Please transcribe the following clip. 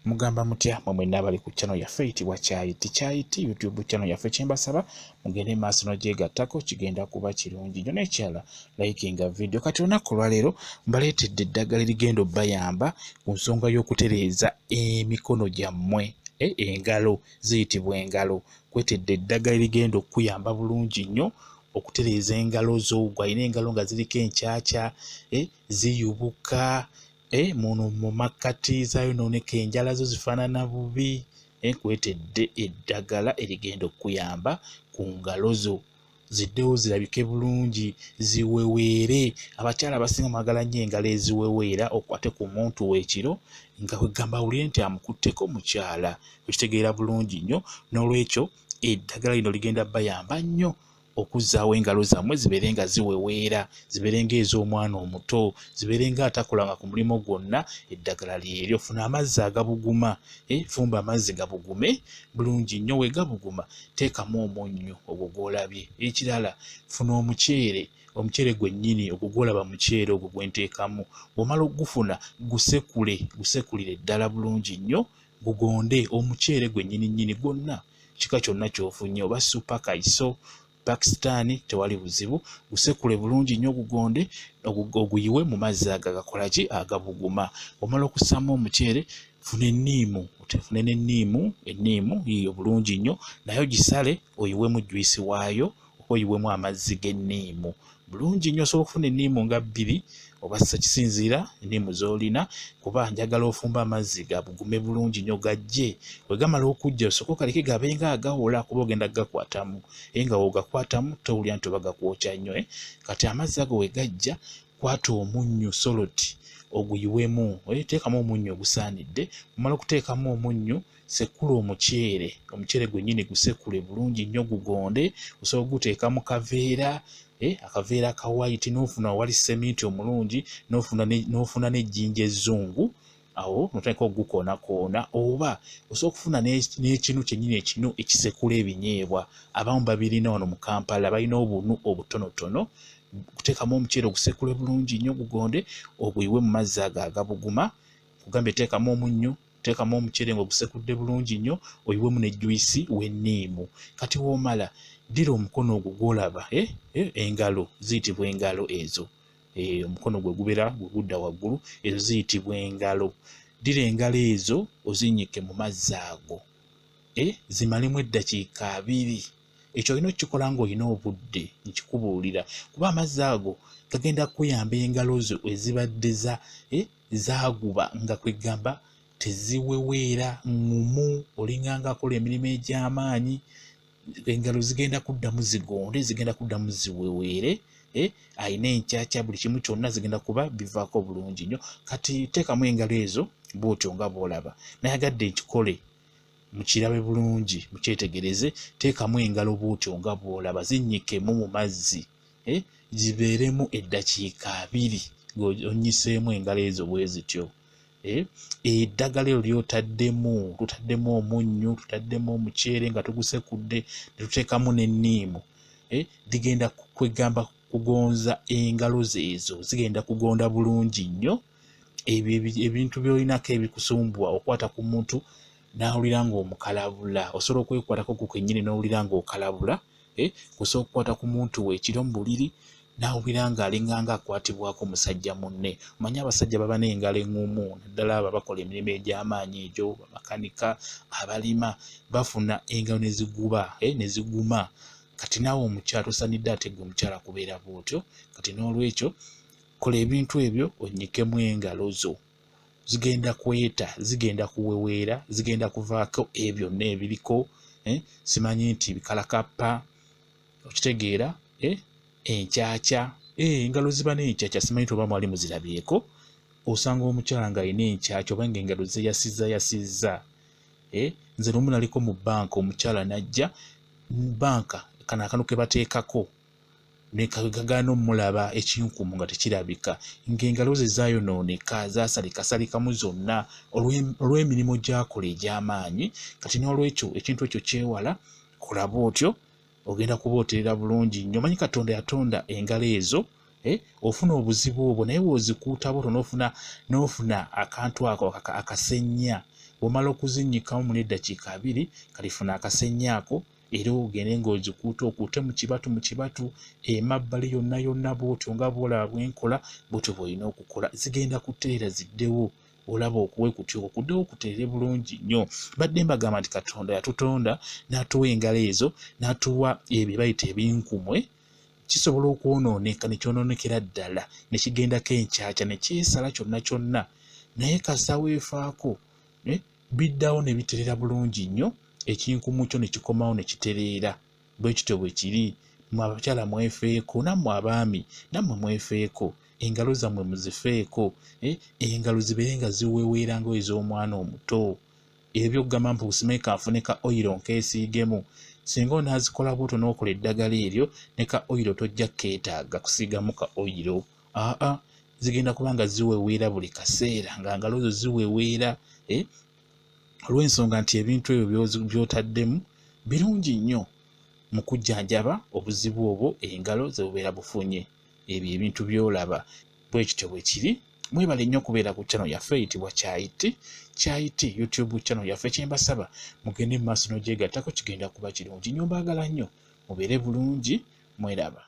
Mugamba mutya mwenna abali ku channel yaffe eyitibwa Kyayiti YouTube channel yaffe kyembasaba mugende maaso n'ogyegattako kigenda kuba kirungi nnyo n'ekirala likinga video. Kati olunaku lwaleero mbaleetedde eddagala erigenda obbayamba ku nsonga y'okutereeza emikono gyammwe. Engalo ziyitibwa engalo. Kwetedde eddagala erigenda okuyamba bulungi nnyo okutereeza engalo zo. Gwalina engalo nga ziriko enkyakya ziyubuka muno mu makkati zayonooneka enjala zo zifaanana bubi. Kwetedde eddagala erigenda okuyamba ku ngalo zo ziddewo zirabike bulungi ziweweere. Abakyala abasinga mwagala nnyo engalo eziweweera. Okwate ku muntu w'ekiro nga kwegamba awulire nti amukutteko mukyala, okitegeera bulungi nnyo. N'olwekyo eddagala lino ligenda bayamba nnyo okuzzaawo engalo zammwe zibeere nga ziweweera, zibeere ng'ez'omwana omuto, zibeere nga atakolanga ku mulimo gwonna. Eddagala lyeryo. Funa amazzi agabuguma, fumba amazzi gabugume bulungi nnyo. We gabuguma teekamu omunnyo ogwo gw'olabye. Ekirala funa omuceere gwennyini ogwo gw'olaba muceere ogwo gwenteekamu. Bw'omala okugufuna gusekulire ddala bulungi nnyo, gugonde omuceere gwennyini nnyini gwonna, kika kyonna ky'ofunye, oba super kaiso Pakistan tewali buzibu. Gusekule bulungi nnyo gugonde, oguyiwe mu mazzi agakolaki agabuguma. Omala okussamu omuceere funa enniimu, otefune n'enniimu yiyo bulungi nnyo, nayo gisale oyiwemu juice waayo, oyiwemu amazzi g'enniimu bulungi nnyo. Osobola okufuna enniimu nga 2 oba 3 kisinziira enniimu z'olina, kuba njagala ofumba amazzi gabugume bulungi nnyo gajje. Bwe gamala okujja osooka okaleke gabe nga agawola, kuba ogenda gakwatamu. Nga wogakwatamu towulira nti oba gakwokya nnyo. Kati amazzi ago we gajja, kwata omunnyo soloti oguyiwemu, teekamu omunnyo ogusaanidde. Omala okuteekamu omunnyo, sekula omuceere gwennyini gusekule bulungi nnyo gugonde. Osobola okuguteeka mu kaveera, akaveera ka white, n'ofuna wali seminti omulungi, n'ofuna n'ejjinja ezzungu. Awo notandika okugukoona, oba osobola okufuna n'ekinu kyennyini ekinu ekisekula ebinyeebwa. Abamu babirina wano mu Kampala, balina obunu obutonotono. Kuteekamu omuceere ogusekule bulungi nnyo gugonde, oguyiwe mu mazzi agabuguma. Kugambye teekamu omunnyo, teekamu omuceere ng'ogusekudde bulungi nnyo, oyiwemu ne juice w'enniimu. Kati w'omala ddira omukono ogwo gw'olaba, engalo ziyitibwa engalo ezo. Omukono gwe gubeera gwe gudda waggulu, ezo ziyitibwa engalo. Ddira engalo ezo ozinnyike mu mazzi ago, zimalemu eddakiika 2. Ekyo olina okukikola ng'olina obudde, nkikubuulira, kuba amazzi ago gagenda kuyamba engalo zo ezibadde zaaguba, nga kwegamba teziweweera ngumu, olinganga akola emirimu egy'amaanyi. Engalo zigenda kuddamu zigonde, zigenda kuddamu ziweweere. Alina enkyakya, buli kimu kyonna zigenda kuba bivaako bulungi nnyo. Kati teekamu engalo ezo bw'otyo nga bw'olaba. Nayagadde nkikole mukirabe bulungi, mukyetegereze. Teekamu engalo bw'otyo nga bw'olaba, zinnyikemu mu mazzi, zibeeremu eddakiika 2 ng'onnyiseemu engalo ezo bwe zityo. Eddagala eryo ly'otaddemu omunnyo, tutaddemu omuceere nga tugusekudde, ne tuteekamu n'enniimu, ligenda kwegamba kugonza engalo ezo, zigenda kugonda bulungi nnyo. Ebintu by'olinako ebikusumbuwa, okwata ku muntu n'awulira ng'omukalabula, osobola okwekwatako ku kennyini n'owulira ng'okalabula. Osobola okukwata ku muntu w'ekiro mu buliri n'awulira ng'alinganga akwatibwako musajja munne. Omanyi abasajja baba n'engalo eŋŋumu, naddala abo abakola emirimu egy'amaanyi egyo, bamakanika, abalima, bafuna engalo ne ziguma. Kati naawe omukyala tosaanidde ate gwe omukyala kubeera bw'otyo. Kati n'olwekyo kola ebintu ebyo onnyikemu engalo zo. Zigenda kweta, zigenda kuweweera, zigenda kuvaako ebyo byonna ebiriko. Simanyi nti bikalakappa, okitegeera, enkyakya. Engalo ziba n'enkyakya, simanyi oba mwali muzirabyeko. Osanga omukyala ng'alina enkyakya oba ng'engalo ze yasizza. Nze n'omu naliko mu bbanka, omukyala n'ajja mu bbanka, kano akano ke bateekako, ne kagana omulaba ekinkumu nga tekirabika, ng'engalo ze zaayonooneka, zaasalikasalikamu zonna olw'emirimu gy'akola egy'amaanyi. Kati n'olwekyo ekintu ekyo kyewala, kola bw'otyo, ogenda kuba oteerera bulungi nnyo. Manyi Katonda yatonda engalo ezo, ofuna obuzibu obwo, naye w'ozikuuta bw'otyo n'ofuna akantu ako akasennya bw'omala okuzinnyikamu mu eddakiika 2 kalifuna akasenyaako era ogende ng'ozikuute mu kibatu emabbali yonna bw'otyo nga bw'olaba bwenkola bw'otyo bw'olina okukola. Zigenda kutereera ziddewo olaba okuwe kutyo okuddewo kutereere bulungi nnyo. Badde mbagamba nti Katonda yatutonda n'atuwa engalo ezo n'atuwa ebyo bayita ebinkumwe, kisobola okwonooneka ne kyonoonekera ddala ne kigendako enkyakya ne kyesala kyonna naye kasa weefaako biddawo ne bitereera bulungi nnyo, ekinkumu kyo ne kikomawo ne kitereera. Bwe kityo bwe kiri. Mmwe abakyala mwefeeko, nammwe abaami nammwe mwefeeko, engalo zammwe muzifeeko, engalo zibeere nga ziweweera ng'ez'omwana omuto. Ebyo okugamba mbu usime kanfune ka oyiro nkeesiigemu, singa onaazikola bw'otyo n'okola eddagala eryo ne ka oyiro tojja keetaaga kusiigamu ka oyiro. Zigenda kuba nga ziweweera buli kaseera, nga ngalo zo ziweweera olw'ensonga nti ebintu ebyo by'otaddemu birungi nnyo mu kujjanjaba obuzibu obwo engalo ze bubeera bufunye. Ebyo ebintu by'olaba bwe kityo bwe kiri. Mwebale nnyo okubeera ku channel yaffe eyitibwa Kyayiti YouTube channel yaffe. Kyembasaba mugende mu maaso n'ogyegattako, kigenda kuba kirungi nnyo. Mbaagala nnyo mubeere bulungi, mweraba.